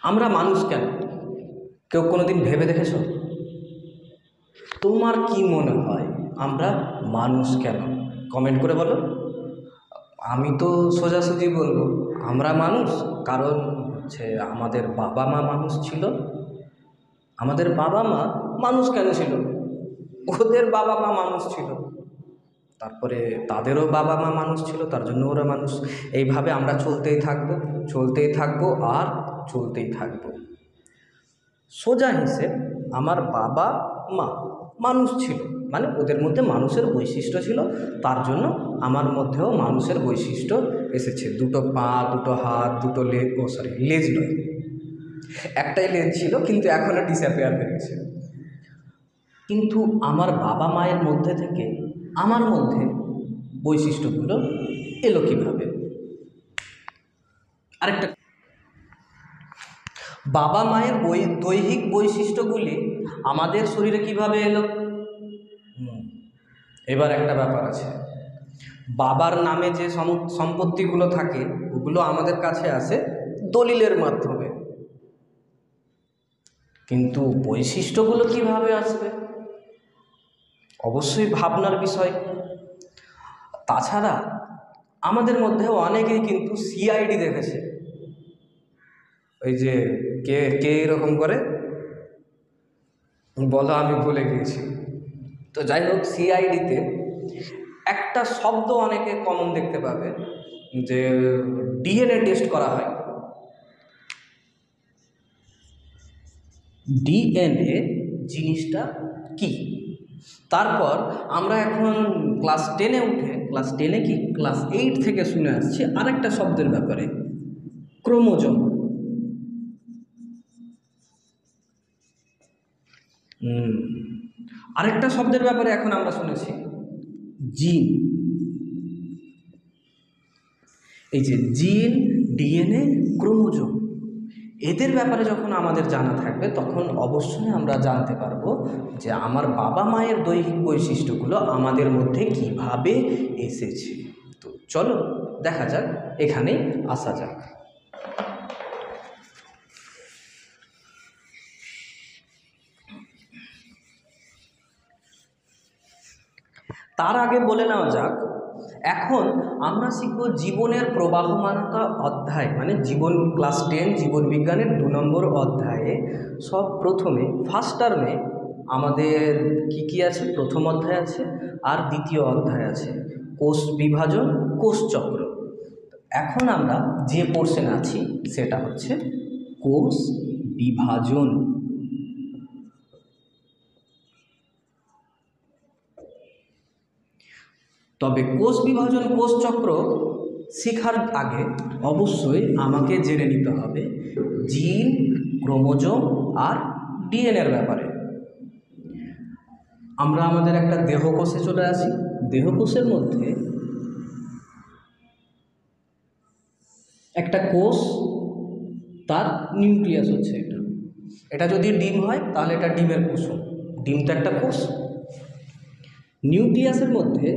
আমরা মানুষ কেন? কেউ কোনোদিন ভেবে দেখেছো? তোমার কি মনে হয় আমরা মানুষ কেন? কমেন্ট করে বলো। আমি তো সোজাসুজি বলবো, আমরা মানুষ কারণ হচ্ছে আমাদের বাবা মা মানুষ ছিল। আমাদের বাবা মা মানুষ কেন ছিল? ওদের বাবা মা মানুষ ছিল, তারপরে তাদেরও বাবা মা মানুষ ছিল, তার জন্য ওরা মানুষ। এইভাবে আমরা চলতেই থাকবো, চলতেই থাকবো, আর চলতেই থাকবো। সোজা হিসেব, আমার বাবা মা মানুষ ছিল, মানে ওদের মধ্যে মানুষের বৈশিষ্ট্য ছিল, তার জন্য আমার মধ্যেও মানুষের বৈশিষ্ট্য এসেছে। দুটো পা, দুটো হাত, দুটো লেজ, লেজ নয়, একটাই লেজ ছিল কিন্তু এখনও ডিসঅ্যাপিয়ার হয়ে গেছে। কিন্তু আমার বাবা মায়ের মধ্যে থেকে আমার মধ্যে বৈশিষ্ট্যগুলো এলো কীভাবে? আরেকটা, বাবা মায়ের দৈহিক বৈশিষ্ট্যগুলি আমাদের শরীরে কিভাবে এলো? এবার একটা ব্যাপার আছে, বাবার নামে যে সম্পত্তিগুলো থাকে ওগুলো আমাদের কাছে আসে দলিলের মাধ্যমে, কিন্তু বৈশিষ্ট্যগুলো কিভাবে আসবে? অবশ্যই ভাবনার বিষয়। তাছাড়া আমাদের মধ্যেও অনেকেই কিন্তু সিআইডি দেখেছে। ওই যে কে কে এরকম করে বলো, আমি ভুলে গিয়েছি। তো যাই হোক, সিআইডিতে একটা শব্দ অনেকে কমন দেখতে পাবে, যে ডিএনএ টেস্ট করা হয়। ডিএনএ জিনিসটা কি? তারপর আমরা এখন ক্লাস 10-এ উঠে, ক্লাস 10-এ কি ক্লাস 8 থেকে শুনে আসছি আরেকটা শব্দের ব্যাপারে, ক্রোমোজোম। আরেকটা শব্দের ব্যাপারে এখন আমরা শুনেছি, জিন। এই যে জিন, ডিএনএ, ক্রোমোজোম, এদের ব্যাপারে যখন আমাদের জানা থাকবে তখন অবশ্যই আমরা জানতে পারবো যে আমার বাবা মায়ের দৈহিক বৈশিষ্ট্যগুলো আমাদের মধ্যে কিভাবে এসেছে। তো চলো দেখা যাক, এখানেই আসা যাক। তার আগে বলে নেওয়া যাক, এখন আমরা শিখব জীবনের প্রবাহমানতা অধ্যায়, মানে জীবন, ক্লাস 10 জীবন বিজ্ঞানের 2 নম্বর অধ্যায়ে সব প্রথমে ফার্স্ট টার্মে আমাদের কি কি আছে? প্রথম অধ্যায় আছে আর দ্বিতীয় অধ্যায় আছে, কোষ বিভাজন, কোষচক্র। এখন আমরা যে পোর্শনে আছি সেটা হচ্ছে কোষ বিভাজন। তবে কোষ বিভাজন, কোষচক্র শেখার আগে অবশ্যই আমাকে জেনে নিতে হবে জিন, ক্রোমোজোম আর ডিএনএর ব্যাপারে। আমরা আমাদের একটা দেহকোষে চলে আসি। দেহকোষের মধ্যে একটা কোষ, তার নিউক্লিয়াস হচ্ছে এটা। এটা যদি ডিম হয় তাহলে এটা ডিমের কুসুম, ডিম তো একটা কোষ। নিউক্লিয়াসের মধ্যে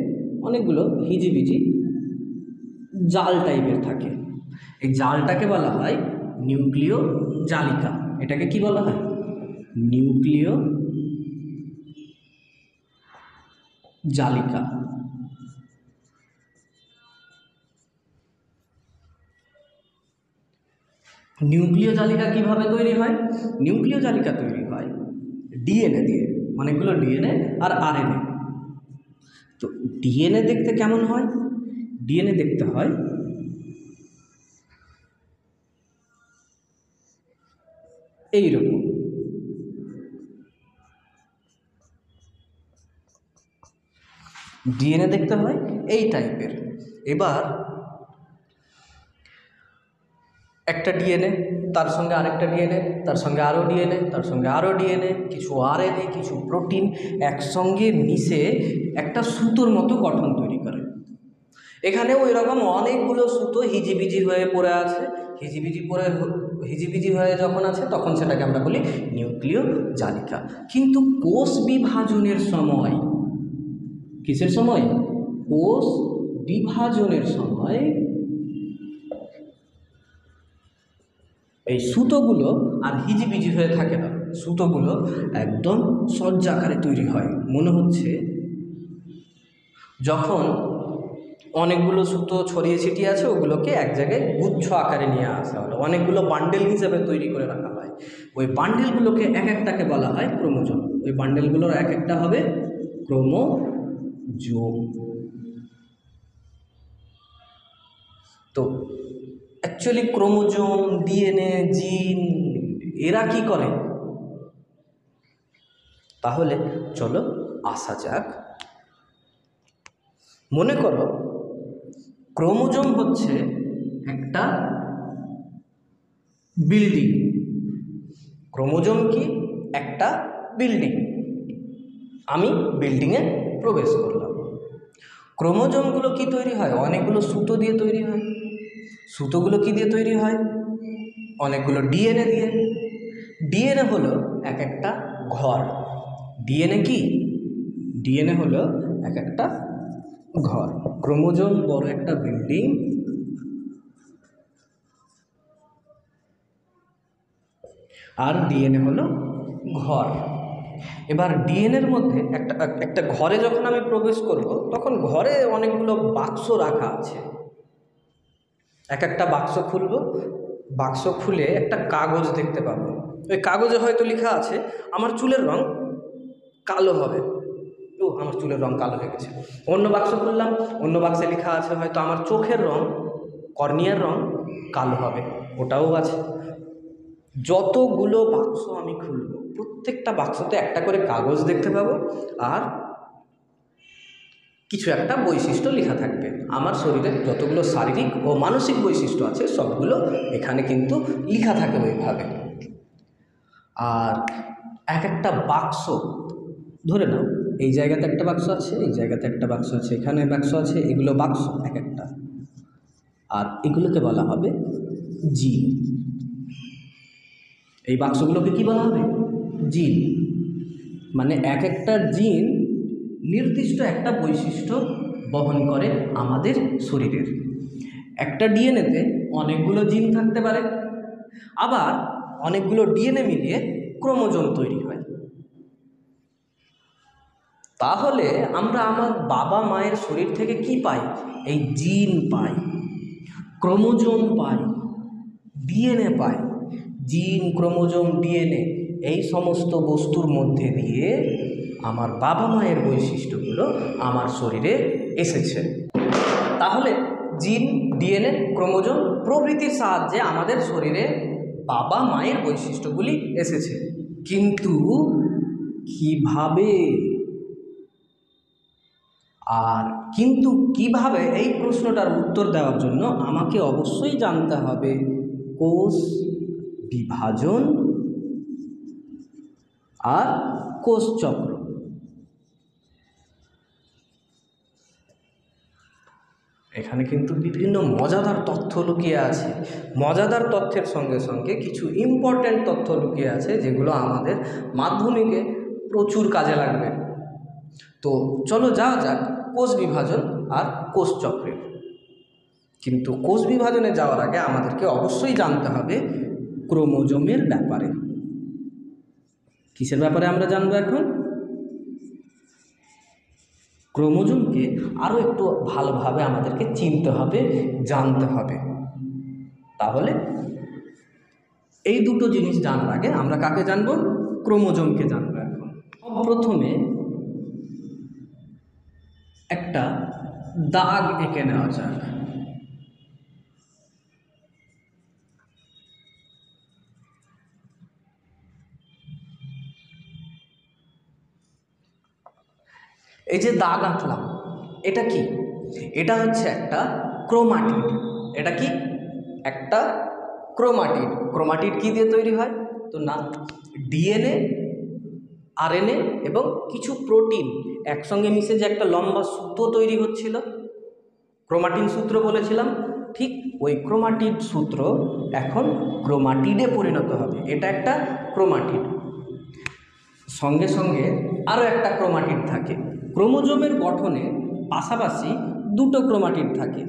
অনেকগুলো হিজিবিজি জাল টাইপের থাকে, এই জালটাকে বলা হয় নিউক্লিয় জালিকা। এটাকে কি বলা হয়? নিউক্লিয় জালিকা। নিউক্লিয় জালিকা কিভাবে তৈরি হয়? নিউক্লিয় জালিকা তৈরি হয় ডিএনএ দিয়ে, অনেকগুলো ডিএনএ আর আরএনএ। তো ডিএনএ দেখতে কেমন হয়? ডিএনএ দেখতে হয় এইরকম। ডিএনএ দেখতে হয় এই টাইপের। এবার একটা ডিএনএ, তার সঙ্গে আরেকটা ডিএনএ, তার সঙ্গে আরও ডিএনএ, তার সঙ্গে আরও ডিএনএ, কিছু আরএনএ, কিছু প্রোটিন একসঙ্গে মিশে একটা সুতোর মতো গঠন তৈরি করে। এখানেও এরকম অনেকগুলো সুতো হিজিবিজি হয়ে পড়ে আছে। হিজিবিজি হয়ে যখন আছে তখন সেটাকে আমরা বলি নিউক্লিয় জালিকা। কিন্তু কোষ বিভাজনের সময়, কিসের সময়? কোষ বিভাজনের সময় এই সুতোগুলো আর হিজিবিজি হয়ে থাকে না, সুতোগুলো একদম সজ্জাকারে তৈরি হয়। মনে হচ্ছে যখন অনেকগুলো সুতো ছড়িয়ে ছিটিয়ে আছে ওগুলোকে এক জায়গায় গুচ্ছ আকারে নিয়ে আসা হলো, অনেকগুলো বান্ডেল হিসেবে তৈরি করে রাখা হয়। ওই বান্ডেলগুলোকে এক একটাকে বলা হয় ক্রোমোজোম। ওই বান্ডেলগুলোর এক একটা হবে ক্রোমোজোম। তো অ্যাকচুয়ালি ক্রোমোজোম, ডিএনএ, জিন এরা কি করে? তাহলে চলো আসা যাক। মনে করো ক্রোমোজোম হচ্ছে একটা বিল্ডিং। ক্রোমোজোম কি? একটা বিল্ডিং। আমি বিল্ডিংয়ে প্রবেশ করলাম। ক্রোমোজোমগুলো কি তৈরি হয়? অনেকগুলো সুতো দিয়ে তৈরি হয়। সুতোগুলো কি দিয়ে তৈরি হয়? অনেকগুলো ডিএনএ দিয়ে। ডিএনএ হলো এক একটা ঘর। ডিএনএ কি? ডিএনএ হলো এক একটা ঘর। ক্রোমোজোম বড় একটা বিল্ডিং, আর ডিএনএ হলো ঘর। এবার ডিএনএর মধ্যে একটা ঘরে যখন আমি প্রবেশ করব তখন ঘরে অনেকগুলো বাক্স রাখা আছে। এক একটা বাক্স খুলব, বাক্স খুলে একটা কাগজ দেখতে পাবো। ওই কাগজে হয়তো লেখা আছে আমার চুলের রং কালো হবে। ও, আমার চুলের রং কালো হয়ে গেছে। অন্য বাক্স খুললাম, অন্য বাক্সে লেখা আছে হয়তো আমার চোখের রং, কর্নিয়ার রং কালো হবে, ওটাও আছে। যতগুলো বাক্স আমি খুলব প্রত্যেকটা বাক্সতে একটা করে কাগজ দেখতে পাবো, আর কিছু একটা বৈশিষ্ট্য লেখা থাকবে। আমার শরীরের যতগুলো শারীরিক ও মানসিক বৈশিষ্ট্য আছে সবগুলো এখানে কিন্তু লেখা থাকে ওইভাবে। আর এক একটা বাক্স, ধরে নাও এই জায়গাতে একটা বাক্স আছে, এই জায়গাতে একটা বাক্স আছে, এখানে বাক্স আছে, এগুলো বাক্স এক একটা। আর এগুলোকে বলা হবে জিন। এই বাক্সগুলোকে কি বলা হবে? জিন। মানে এক একটা জিন নির্দিষ্ট একটা বৈশিষ্ট্য বহন করে আমাদের শরীরের। একটা ডিএনএতে অনেকগুলো জিন থাকতে পারে, আবার অনেকগুলো ডিএনএ মিলিয়ে ক্রোমোজোম তৈরি হয়। তাহলে আমরা আমার বাবা মায়ের শরীর থেকে কি পাই? এই জিন পাই, ক্রোমোজোম পাই, ডিএনএ পাই। জিন, ক্রোমোজোম, ডিএনএ এই সমস্ত বস্তুর মধ্যে দিয়ে আমার বাবা মায়ের বৈশিষ্ট্যগুলো আমার শরীরে এসেছে। তাহলে জিন, ডিএনএ, ক্রোমোজোম প্রভৃতির সাহায্যে আমাদের শরীরে বাবা মায়ের বৈশিষ্ট্যগুলি এসেছে। কিন্তু কিভাবে? আর কিন্তু কিভাবে, এই প্রশ্নটার উত্তর দেওয়ার জন্য আমাকে অবশ্যই জানতে হবে কোষ বিভাজন আর কোষচক্র। এখানে কিন্তু বিভিন্ন মজাদার তথ্য লুকিয়ে আছে। মজাদার তথ্যের সঙ্গে সঙ্গে কিছু ইম্পর্ট্যান্ট তথ্য লুকিয়ে আছে যেগুলো আমাদের মাধ্যমিকে প্রচুর কাজে লাগবে। তো চলো যাওয়া যাক কোষ বিভাজন আর কোষচক্রে। কিন্তু কোষ বিভাজনে যাওয়ার আগে আমাদেরকে অবশ্যই জানতে হবে ক্রোমোজোমের ব্যাপারে। কিসের ব্যাপারে আমরা জানবো এখন? ক্রোমোজোমকে আরও একটু ভালোভাবে আমাদেরকে চিনতে হবে, জানতে হবে। তাহলে এই দুটো জিনিস জানার আগে আমরা কাকে জানবো? ক্রোমোজোমকে জানবো। এখন প্রথমে একটা দাগ এঁকে নেওয়া যাক। এই যে দাগ আঁকলাম, এটা কি? এটা হচ্ছে একটা ক্রোমাটিড। এটা কি? একটা ক্রোমাটিড। ক্রোমাটিড কি দিয়ে তৈরি হয়? তো না, ডিএনএ, আরএনএ এবং কিছু প্রোটিন একসঙ্গে মিশে যে একটা লম্বা সূত্র তৈরি হচ্ছিল, ক্রোমাটিন সূত্র বলেছিলাম, ঠিক ওই ক্রোমাটিড সূত্র এখন ক্রোমাটিডে পরিণত হবে। এটা একটা ক্রোমাটিড। সঙ্গে সঙ্গে আরও একটা ক্রোমাটিড থাকে। ক্রোমোজোমের গঠনে পাশাপাশি দুটো ক্রোমাটিড থাকে।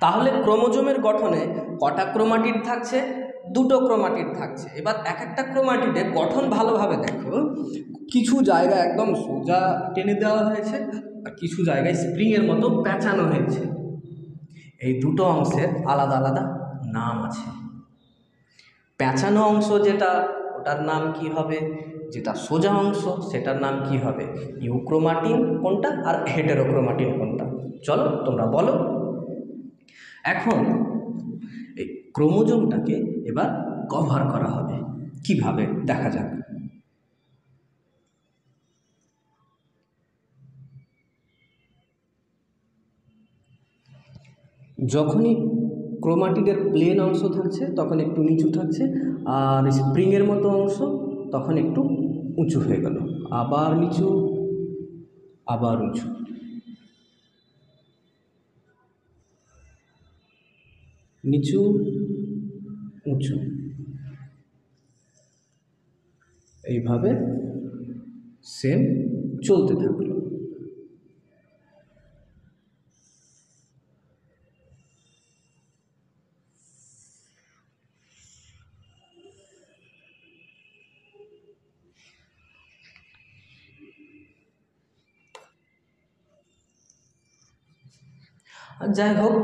তাহলে ক্রোমোজোমের গঠনে কটা ক্রোমাটিড থাকছে? দুটো ক্রোমাটিড থাকছে। এবার এক একটা ক্রোমাটিডের গঠন ভালোভাবে দেখো, কিছু জায়গায় একদম সোজা টেনে দেওয়া হয়েছে আর কিছু জায়গায় স্প্রিংয়ের মতো পেঁচানো হয়েছে। এই দুটো অংশের আলাদা আলাদা নাম আছে। পেঁচানো অংশ যেটা, ওটার নাম কি হবে? যেটা সোজা অংশ সেটার নাম কি হবে? ইউক্রোমাটিন কোনটা আর হেটেরোক্রোমাটিন কোনটা? চলো তোমরা বলো। এখন এই ক্রোমোজোমটাকে এবার কভার করা হবে কিভাবে দেখা যাক। যখনই ক্রোমাটিডের প্লেন অংশ থাকছে তখন একটু নিচু থাকছে, আর স্প্রিংয়ের মতো অংশ তখন একটু উঁচু হয়ে গেল, আবার নিচু, আবার উঁচু। নিচু, উঁচু, এইভাবে সেম চলতে থাকলো। যাই হোক,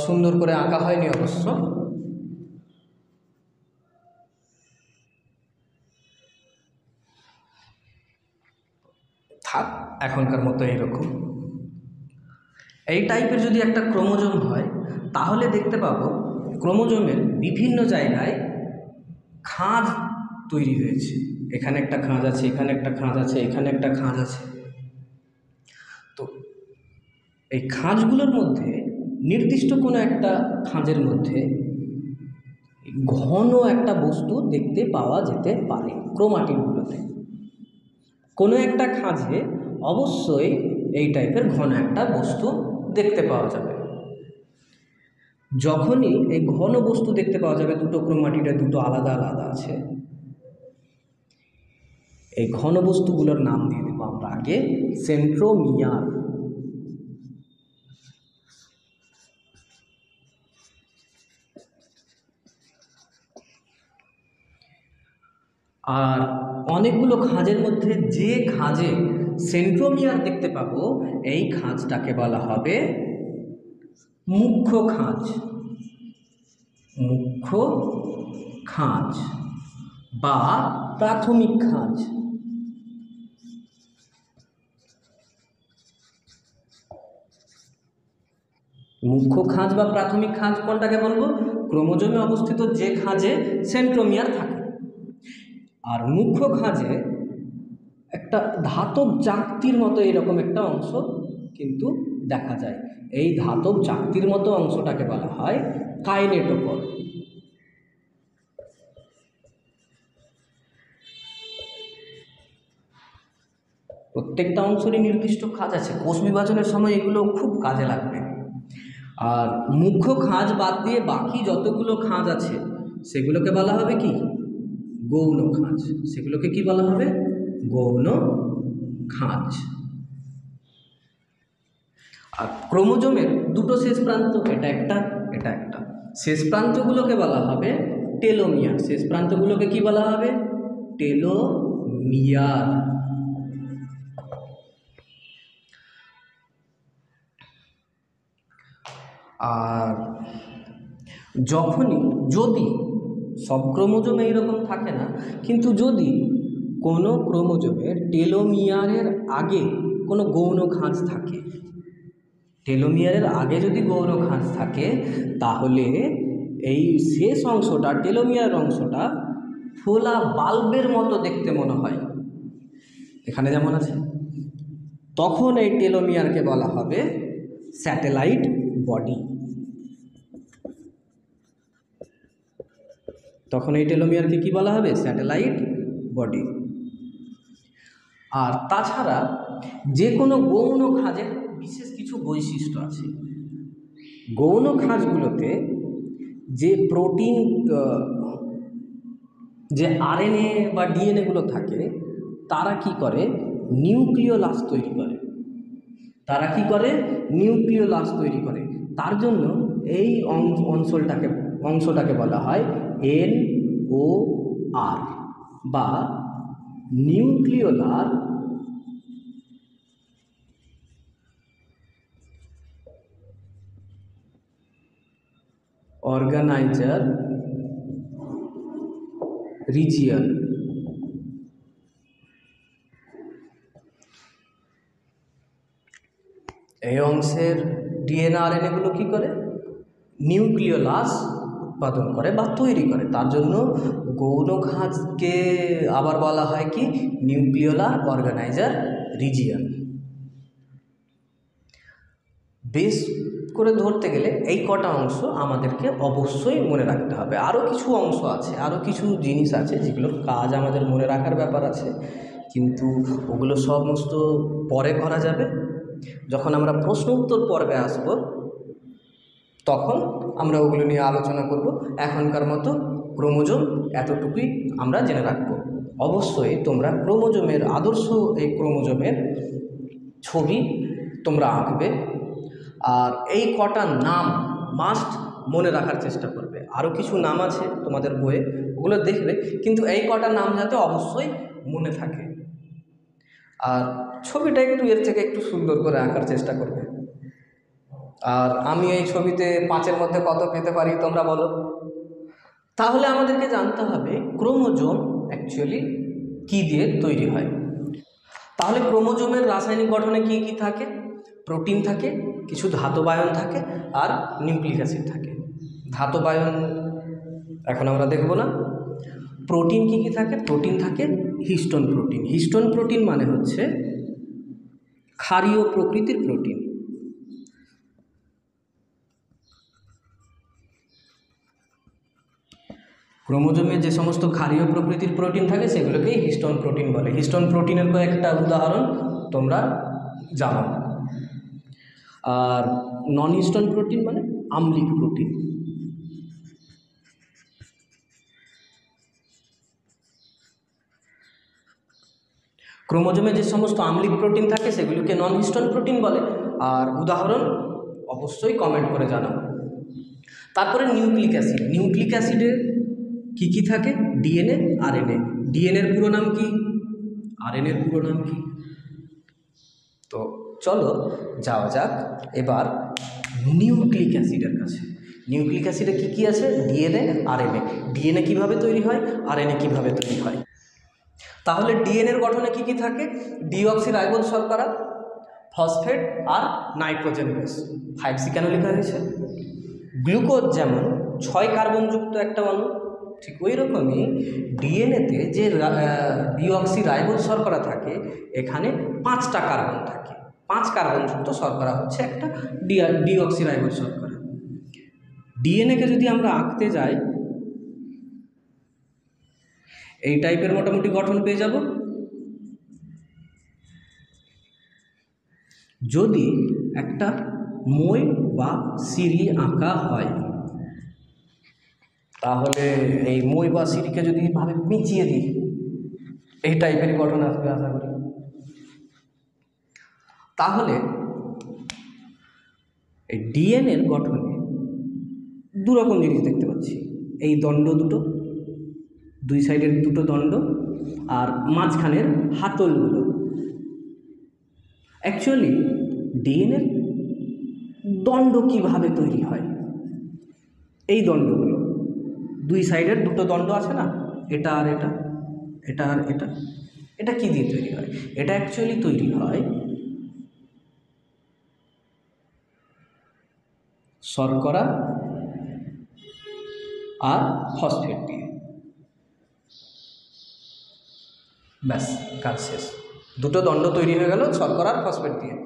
সুন্দর করে আঁকা হয়নি অবশ্য। থাক এখনকার মতো এইরকম। এই টাইপের যদি একটা ক্রোমোজোম হয় তাহলে দেখতে পাবো ক্রোমোজোমের বিভিন্ন জায়গায় খাঁজ তৈরি হয়েছে। এখানে একটা খাঁজ আছে, এখানে একটা খাঁজ আছে, এখানে একটা খাঁজ আছে। তো এই খাঁজগুলোর মধ্যে নির্দিষ্ট কোনো একটা খাঁজের মধ্যে ঘন একটা বস্তু দেখতে পাওয়া যেতে পারে। ক্রোমাটিনগুলোতে কোনো একটা খাঁজে অবশ্যই এই টাইপের ঘন একটা বস্তু দেখতে পাওয়া যাবে। যখনই এই ঘন বস্তু দেখতে পাওয়া যাবে, দুটো ক্রোমাটিডে দুটো আলাদা আলাদা আছে, এই ঘন বস্তুগুলোর নাম দিয়ে দেবো আমরা আগে সেন্ট্রোমিয়ার। আর অনেকগুলো খাঁজের মধ্যে যে খাঁজে সেন্ট্রোমিয়ার দেখতে পাবো এই খাঁজটাকে বলা হবে মুখ্য খাঁজ। মুখ্য খাঁজ বা প্রাথমিক খাঁজ। মুখ্য খাঁজ বা প্রাথমিক খাঁজ কোনটাকে বলবো? ক্রোমোজোমে অবস্থিত যে খাঁজে সেন্ট্রোমিয়ার থাকে। আর মুখ্য খাঁজে একটা ধাতব চাকতির মতো এরকম একটা অংশ কিন্তু দেখা যায়। এই ধাতব চাকতির মতো অংশটাকে বলা হয় কাইনেটোকর। প্রত্যেকটা অংশেরই নির্দিষ্ট খাঁজ আছে, কোষ বিভাজনের সময় এগুলো খুব কাজে লাগবে। আর মুখ্য খাঁজ বাদ দিয়ে বাকি যতগুলো খাঁজ আছে সেগুলোকে বলা হবে কি? গৌণ খাঁজ। সেগুলোকে কি বলা হবে? গৌণ খাঁজ। আর ক্রোমোজোমের দুটো শেষ প্রান্ত, এটা একটা, এটা একটা, শেষ প্রান্তগুলোকে বলা হবে টেলোমিয়ার। শেষ প্রান্তগুলোকে কি বলা হবে? টেলোমিয়ার। আর যখনই, যদি সব ক্রোমোজোম এইরকম থাকে না, কিন্তু যদি কোনো ক্রোমোজোমের টেলোমিয়ারের আগে কোনো গৌণ খাঁজ থাকে, টেলোমিয়ারের আগে যদি গৌণ খাঁজ থাকে তাহলে এই শেষ অংশটা, টেলোমিয়ার অংশটা ফোলা বাল্বের মতো দেখতে মনে হয়, এখানে যেমন আছে। তখন এই টেলোমিয়ারকে বলা হবে স্যাটেলাইট বডি। তখন এই টেলোমিয়ারকে কি বলা হবে? Satellite body. আর তাছাড়া যে কোনো গৌণ খাঁজের বিশেষ কিছু বৈশিষ্ট্য আছে। গৌণ খাঁজগুলোতে যে প্রোটিন, যে আরএনএ বা ডিএনএগুলো থাকে তারা কি করে? নিউক্লিওলাস তৈরি করে। তারা কি করে? নিউক্লিওলাস তৈরি করে। তার জন্য এই অংশটাকে বলা হয় NOR বা নিউক্লিওলার অর্গানাইজার রিজিয়ন। এই অংশের ডিএনএ আরএনএগুলো কী করে? নিউক্লিওলাস উৎপাদন করে বা তৈরি করে। তার জন্য গৌণ খাঁজকে আবার বলা হয় কি? Nucleolar organizer region. বেশ করে ধরতে গেলে এই কটা অংশ আমাদেরকে অবশ্যই মনে রাখতে হবে। আরও কিছু অংশ আছে, আরও কিছু জিনিস আছে যেগুলোর কাজ আমাদের মনে রাখার ব্যাপার আছে, কিন্তু ওগুলো সমস্ত পরে করা যাবে। যখন আমরা প্রশ্ন উত্তর পর্বে আসব তখন আমরা ওগুলো নিয়ে আলোচনা করব। এখনকার মতো ক্রোমোজোম এতটুকুই আমরা জেনে রাখব। অবশ্যই তোমরা ক্রোমোজোমের আদর্শ এই ক্রোমোজোমের ছবি তোমরা আঁকবে, আর এই কটা নাম মাস্ট মনে রাখার চেষ্টা করবে। আরও কিছু নাম আছে তোমাদের বইয়ে, ওগুলো দেখবে, কিন্তু এই কটা নাম যাতে অবশ্যই মনে থাকে। আর ছবিটা এর থেকে একটু সুন্দর করে আঁকার চেষ্টা করবে। আর আমি এই ছবিতে 5-এর মধ্যে কত পেতে পারি তোমরা বলো। তাহলে আমাদেরকে জানতে হবে ক্রোমোজোম অ্যাকচুয়ালি কী দিয়ে তৈরি হয়। তাহলে ক্রোমোজোমের রাসায়নিক গঠনে কি কি থাকে? প্রোটিন থাকে, কিছু ধাতবায়ন থাকে, আর নিউক্লিক অ্যাসিড থাকে। ধাতবায়ন এখন আমরা দেখব না। প্রোটিন কি কি থাকে? প্রোটিন থাকে হিস্টোন প্রোটিন। হিস্টোন প্রোটিন মানে হচ্ছে ক্ষারীয় প্রকৃতির প্রোটিন। ক্রোমোজোমে যে সমস্ত ক্ষারীয় প্রকৃতির প্রোটিন থাকে সেগুলোকেই হিস্টোন প্রোটিন বলে। হিস্টোন প্রোটিনের কয়েকটা উদাহরণ তোমরা জানো। আর নন হিস্টোন প্রোটিন মানে আম্লিক প্রোটিন। ক্রোমোজোমে যে সমস্ত আম্লিক প্রোটিন থাকে সেগুলোকে নন হিস্টোন প্রোটিন বলে। আর উদাহরণ অবশ্যই কমেন্ট করে জানাও। তারপরে নিউক্লিক অ্যাসিড। নিউক্লিক অ্যাসিডের কী কী থাকে? DNA, RNA. ডিএনএর পুরো নাম কি? আরএনএর পুরো নাম কি? তো চলো যাওয়া যাক এবার নিউক্লিক অ্যাসিডের কাছে। নিউক্লিক অ্যাসিডে কী কী আছে? DNA, RNA. ডিএনএ কীভাবে তৈরি হয়, আরএনএ কীভাবে তৈরি হয়? তাহলে ডিএনএর গঠনে কী কী থাকে? ডিঅক্সিরাইবোজ শর্করা, ফসফেট আর নাইট্রোজেন বেস। 5C কেন লেখা হয়েছে? গ্লুকোজ যেমন 6 কার্বনযুক্ত একটা অণু, ঠিক ওই রকমই ডিএনএতে যে ডিঅক্সিরাইবোজ শর্করা থাকে এখানে 5টা কার্বন থাকে। 5 কার্বনযুক্ত শর্করা হচ্ছে একটা ডিঅক্সিরাইবোজ শর্করা। ডিএনএকে যদি আমরা আঁকতে যাই এই টাইপের মোটামুটি গঠন পেয়ে যাব। যদি একটা মই বা সিঁড়ি আঁকা হয় তাহলে এই মই বা সিঁড়িকে যদি ভাবে পিছিয়ে দিই এই টাইপেরই গঠন আসবে আশা করি। তাহলে এই ডিএনএর গঠনে দুরকম জিনিস দেখতে পাচ্ছি। এই দণ্ড দুটো, দুই সাইডের দুটো দণ্ড আর মাঝখানের হাতলগুলো। অ্যাকচুয়ালি ডিএনএর দণ্ড কিভাবে তৈরি হয়? এই দণ্ডগুলো, দুই সাইডের দুটো দণ্ড আছে না, এটা আর এটা, এটা আর এটা, এটা কি দিয়ে তৈরি হয়? এটা অ্যাকচুয়ালি তৈরি হয় শর্করা আর ফসফেট দিয়ে। ব্যাস, কাজ শেষ। দুটো দণ্ড তৈরি হয়ে গেল শর্করা আর ফসফেট দিয়ে।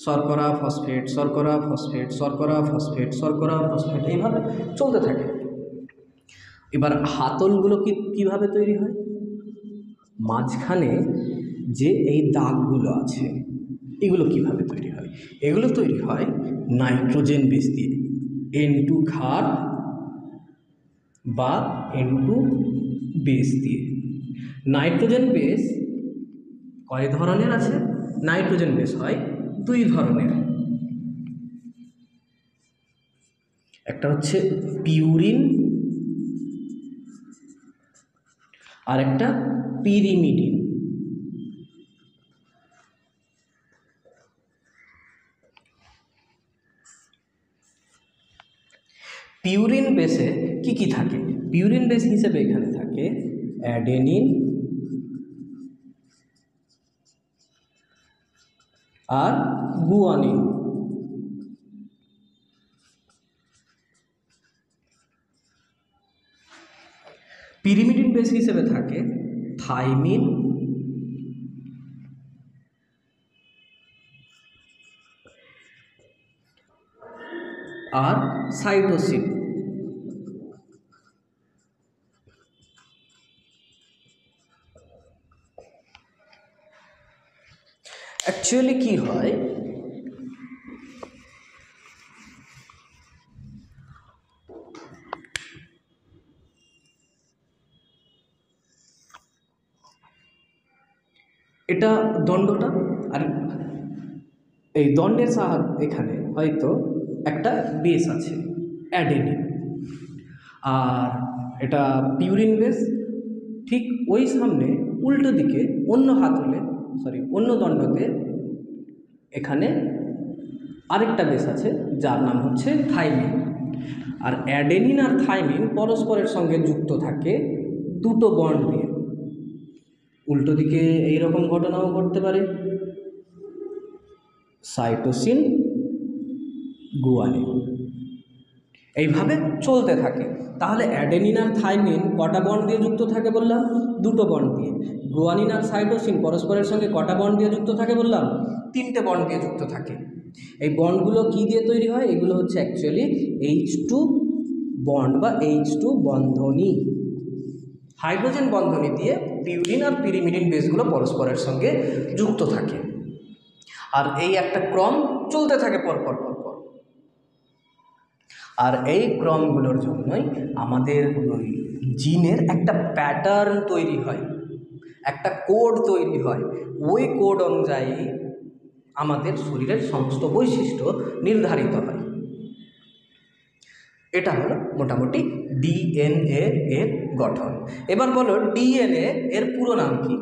শর্করা ফসফেট, শর্করা ফসফেট, শর্করা ফসফেট, শর্করা ফসফেট, এইভাবে চলতে থাকে। এবার হাতলগুলো কীভাবে তৈরি হয়? মাঝখানে যে এই দাগগুলো আছে এগুলো কিভাবে তৈরি হয়? এগুলো তৈরি হয় নাইট্রোজেন বেস দিয়ে, N2 ক্ষার বা N2 বেস দিয়ে। নাইট্রোজেন বেস কয় ধরনের আছে? নাইট্রোজেন বেস হয় 2 ধরনের। একটা হচ্ছে পিউরিন আর একটা পিরিমিডিন। পিউরিন বেসে কি কি থাকে? পিউরিন বেস হিসেবে এখানে থাকে অ্যাডেনিন আর গুয়ানিন। পিরিমিডিন বেস হিসেবে থাকে থাইমিন আর সাইটোসিন। অ্যাকচুয়ালি কি হয়, এটা দণ্ডটা, আর এই দণ্ডের এখানে হয়তো একটা বেস আছে অ্যাডেনিন, আর এটা পিউরিন বেস। ঠিক ওই সামনে উল্টো দিকে অন্য দণ্ডতে এখানে আরেকটা বেস আছে যার নাম হচ্ছে থাইমিন। আর অ্যাডেনিন আর থাইমিন পরস্পরের সঙ্গে যুক্ত থাকে দুটো বন্ড দিয়ে। উল্টো দিকে এইরকম ঘটনাও ঘটতে পারে, সাইটোসিন গুয়ানিন, এইভাবে চলতে থাকে। তাহলে অ্যাডেনিন আর থাইমিন কটা বন্ড দিয়ে যুক্ত থাকে বললাম? দুটো বন্ড দিয়ে। গুয়ানিন আর সাইটোসিন পরস্পরের সঙ্গে কটা বন্ড দিয়ে যুক্ত থাকে বললাম? তিনটে বন্ড দিয়ে যুক্ত থাকে। এই বন্ডগুলো কি দিয়ে তৈরি হয়? এগুলো হচ্ছে অ্যাকচুয়ালি H2 বন্ড বা H2 বন্ধনী, হাইড্রোজেন বন্ধনী দিয়ে পিউরিন আর পিরিমিডিন বেসগুলো পরস্পরের সঙ্গে যুক্ত থাকে। আর এই একটা ক্রম চলতে থাকে পরপর। আর এই ক্রমগুলোর জন্যই আমাদের জিনের একটা প্যাটার্ন তৈরি হয়, একটা কোড তৈরি হয়। ওই কোড অনুযায়ী আমাদের শরীরের সমস্ত বৈশিষ্ট্য নির্ধারিত হয়। এটা হলো মোটামুটি ডিএনএ এর গঠন। এবার বলো ডিএনএ এর পুরো নাম কি?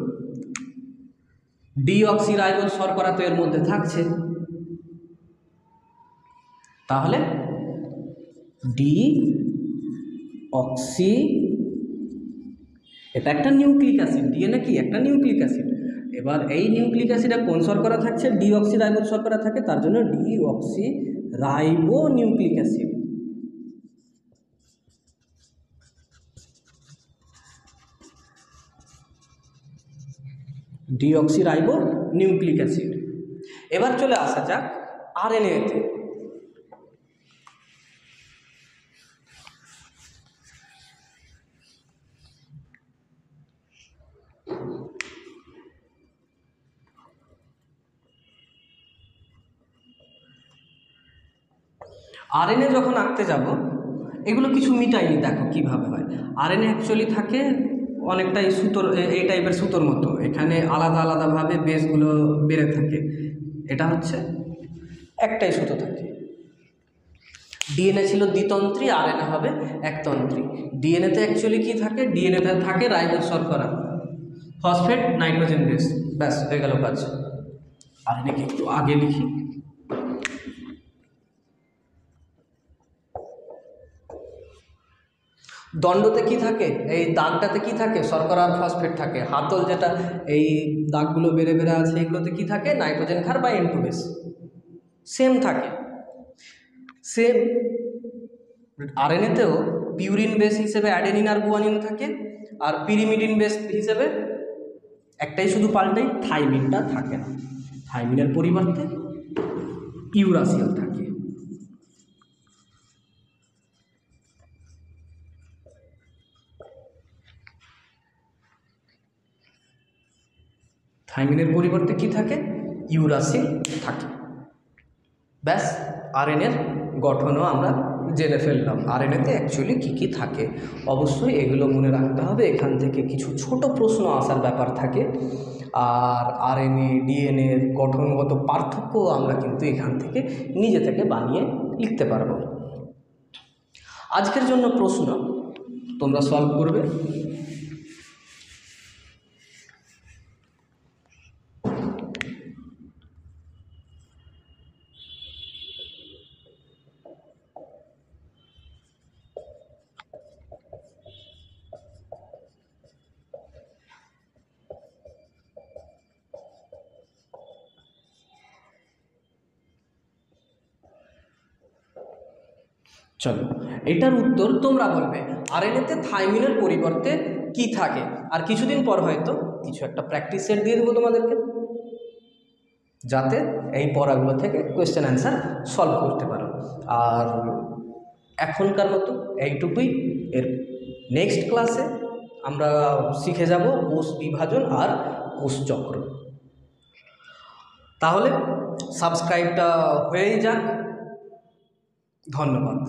ডিঅক্সিরাইবোজ শর্করা তো এর মধ্যে থাকছে, তাহলে ডিঅক্সি, এটা একটা নিউক্লিক অ্যাসিড। ডিএনএ কি? একটা নিউক্লিক অ্যাসিড। এবার এই নিউক্লিক অ্যাসিডে কোন শর্করা থাকছে? ডিঅক্সিরাইবোজ শর্করা থাকে, তার জন্য deoxyribo nucleic acid. Deoxyribo nucleic acid. এবার চলে আসা যাক আরএনএতে। আরএনএ যখন আঁকতে যাব, এগুলো কিছু মিটাইনি, দেখো কিভাবে হয়। আরএনএ অ্যাকচুয়ালি থাকে অনেকটাই সুতোর, এই টাইপের সুতোর মতো। এখানে আলাদা আলাদাভাবে বেসগুলো বেড়ে থাকে। এটা হচ্ছে একটাই সুতো থাকে। ডিএনএ ছিল দ্বিতন্ত্রী, আরএনএ হবে একতন্ত্রী। ডিএনএতে অ্যাকচুয়ালি কি থাকে? ডিএনএতে থাকে রাইবোজ শর্করা, ফসফেট, নাইট্রোজেন বেস, ব্যাস হয়ে গেল কাজ। আরএনএকে একটু আগে লিখি। দণ্ডতে কি থাকে? এই দাগটাতে কি থাকে? শর্করা আর ফসফেট থাকে। হাতল যেটা এই দাগগুলো বেড়ে বেড়ে আছে, এগুলোতে কি থাকে? নাইট্রোজেন ক্ষার বা N2 বেস সেম থাকে। সেম আরএনএতেও পিউরিন বেস হিসেবে অ্যাডেনিন আর গুয়ানিন থাকে, আর পিরিমিডিন বেস হিসেবে একটাই শুধু পাল্টাই, থাইমিনটা থাকে না। থাইমিনের পরিবর্তে ইউরাসিল থাকে। থাইমিনের পরিবর্তে কি থাকে? ইউরাসিল থাকে। ব্যাস, আরএনএর গঠনও আমরা জেনে ফেললাম। আরএনএতে অ্যাকচুয়ালি কী কী থাকে। অবশ্যই এগুলো মনে রাখতে হবে, এখান থেকে কিছু ছোট প্রশ্ন আসার ব্যাপার থাকে। আর আরএনএ ডিএনএর গঠনগত পার্থক্য আমরা কিন্তু এখান থেকে নিজে থেকে বানিয়ে লিখতে পারবো। আজকের জন্য প্রশ্ন তোমরা সলভ করবে। চলো, এটার উত্তর তোমরা বলবে। আরএনএতে থাইমিনের পরিবর্তে কি থাকে? আর কিছুদিন পর হয়তো কিছু একটা প্র্যাকটিস সেট দিয়ে দেবো তোমাদেরকে, যাতে এই পড়াগুলো থেকে কোয়েশ্চেন অ্যান্সার সলভ করতে পারো। আর এখনকার মতো এইটুকুই। এর নেক্সট ক্লাসে আমরা শিখে যাব কোষ বিভাজন আর কোষচক্র। তাহলে সাবস্ক্রাইবটা হয়েই যাক। ধন্যবাদ।